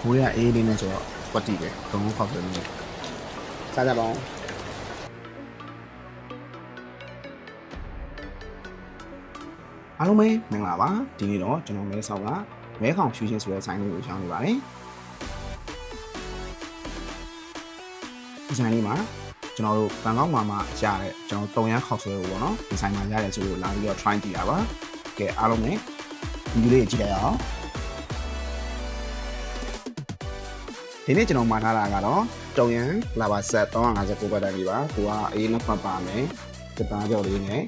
မိုးရအေးလေးနဲ့ဆိုတော့ကွက်တီပဲဘုံဖောက်တယ်လို့စားကြပါအောင်အားလုံးပဲမင်္ဂလာပါဒီနေ့တော့ကျွန်တော်မဲဆောက်ကမဲခေါင်ဖြူချင်းဆိုတဲ့ဆိုင်လေးကိုရောက်နေပါတယ်ဒီဆိုင်လေးမှာကျွန်တော်တို့ဘန်ကောက်မှာရတဲ့ကျွန်တော်တုံရမ်းခေါက်ဆွဲကိုပေါ့နော်ဒီဆိုင်မှာရတယ်ဆိုလို့လာပြီးတော့ try ကြည့်တာပါကဲအားလုံးပဲဒီလိုလေးကြည့်လိုက်အောင်ဒီနေ့ကျွန်တော်မှာထားတာကတော့တုံရန်လာပါဆက်359ဘတ်တန်ကြီးပါကိုကအေးနှစ်ဖက်ပါမယ်စတားကြော်လေးနဲ့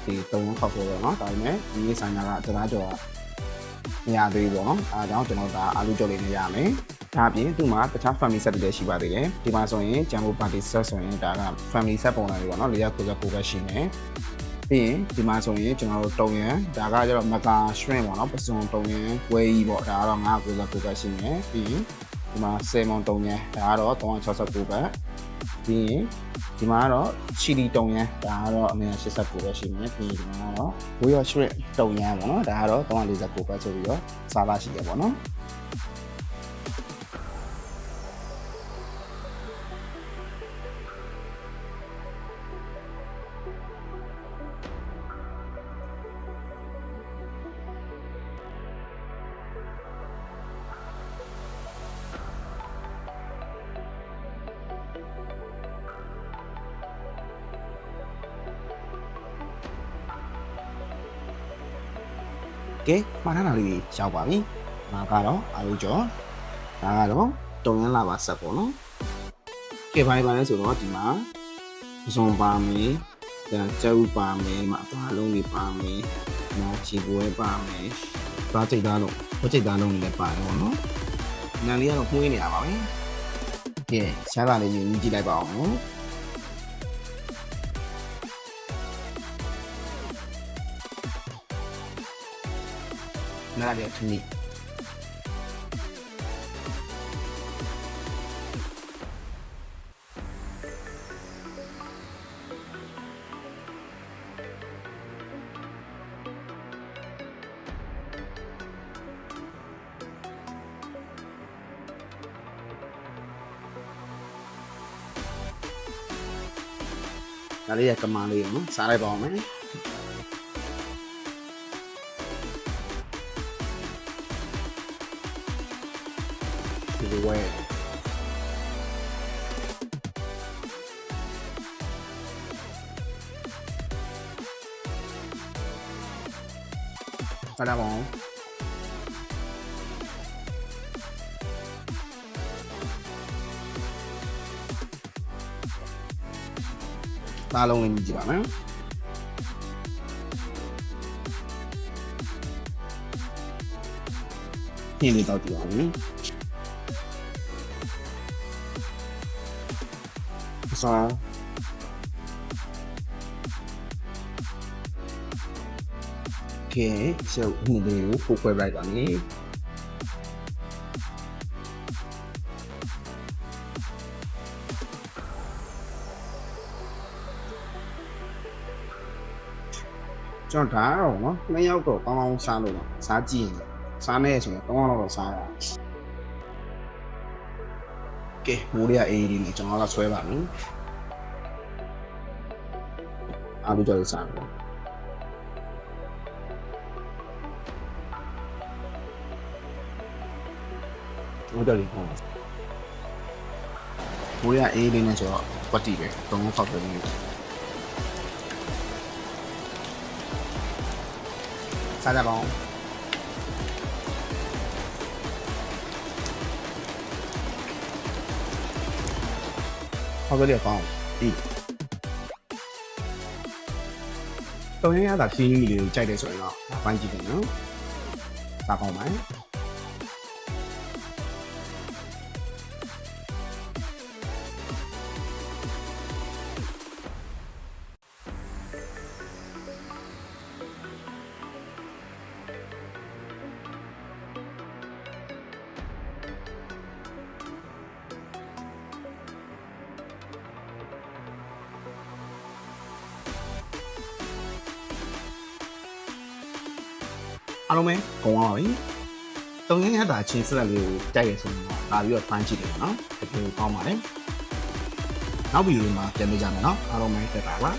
ဒီတုံရန်ခောက်ဆိုတော့เนาะဒါပေမဲ့ဒီနေ့ဆိုင်ကစတားကြော်ကမရသေးဘူးပေါ့နော်အဲဒါကြောင့်ကျွန်တော်ဒါအာလူကြော်လေးနဲ့ရမယ်ဒါအပြင်သူ့မှာတခြား family set တွေလည်းရှိပါသေးတယ်ဒီမှာဆိုရင်ဂျမ်ဘို party set ဆိုရင်ဒါက family set ပုံစံလေးပေါ့နော်499ဘတ်ရှိမယ်ပြီးရင်ဒီမှာဆိုရင်ကျွန်တော်တို့တုံရန်ဒါကကျတော့မကာ shrimp ပေါ့နော်ပစုံတုံရန်ဝဲကြီးပေါ့ဒါကတော့999ဘတ်ရှိမယ်ပြီးရင်ဒီမှာဆယ်မွန်တုံရန်ဒါကတော့369ဘတ်ပြီးရင်ဒီမှာကတော့ချီလီတုံရန်ဒါကတော့အနည်း89ဘတ်ရှိမယ်ပြီးဒီမှာကတော့ဝေးရရှရစ်တုံရန်ပေါ့နော်ဒါကတော့349ဘတ်ဆိုပြီးတော့စားလာရှိတယ်ပေါ့နော်ကဲမှားထားတာလေးရောက်ပါပြီ။ဒါကတော့အာလူကျော်ဒါကတော့တုံရမ်းလာပါဆက်ပေါ့နော်။ကဲဘာလဲဆိုတော့ဒီမှာဇွန်ပါမယ်။ဒါကျုပ်ပါမယ်။အပါလုံးတွေပါမယ်။နောက်ချီပွဲပါမယ်။ဘာကြိတ်သားလုံးဘာကြိတ်သားလုံးတွေလည်းပါတယ်ပေါ့နော်။နာလေးကတော့မှုေးနေရပါပဲ။ကဲရှားတာလေးယူကြည့်လိုက်ပါအောင်နော်။နားရထနီဒါလေးရကမာလေးနော်စားလိုက်ပါအောင်မယ်ဒီဝဲစားကြပါအောင်သားလုံးလေးကြည့်ပါမယ်ခင်းလေးတော့ကြည့်ပါမယ်စားကဲရှုပ်မှုလေးကိုပို့ခွဲလိုက်ပါမယ်ကျွန်တော်ဒါတော့နော်နှစ်ယောက်တော့ကောင်းကောင်းစားလို့စားကြည့်ရင်စားနေဆိုရင်ကောင်းကောင်းတော့စားရကဲမိုးရအေးဒီနေ့ကျွန်တော်ကဆွဲပါမယ်အာလူကြော်စားတယ်မိုးကြော်လေးပေါ့မိုးရအေးလေးနဲ့ဆိုတော့ကွက်တီပဲဘုံဖောက်တယ်လို့စားကြပါအောင်ဟောကလေးကောင်းဒီတုံရရတာခင်းကြီးလေးကိုကြိုက်တယ်ဆိုရင်တော့ပန်းကြည့်တယ်နော်စားကောင်းပါအားလုံးပဲကုန်သွားပါပြီ တုံရင်းရတာချင်းဆက်လက်လေးကိုကြိုက်ရဆိုရင်တော့လာပြီးတော့ try ကြည့်တယ်နော်တကယ်ကောင်းပါတယ်နောက်ဗီဒီယိုမှာပြန်တွေ့ကြမယ်နော်အားလုံးပဲတက်တာပါ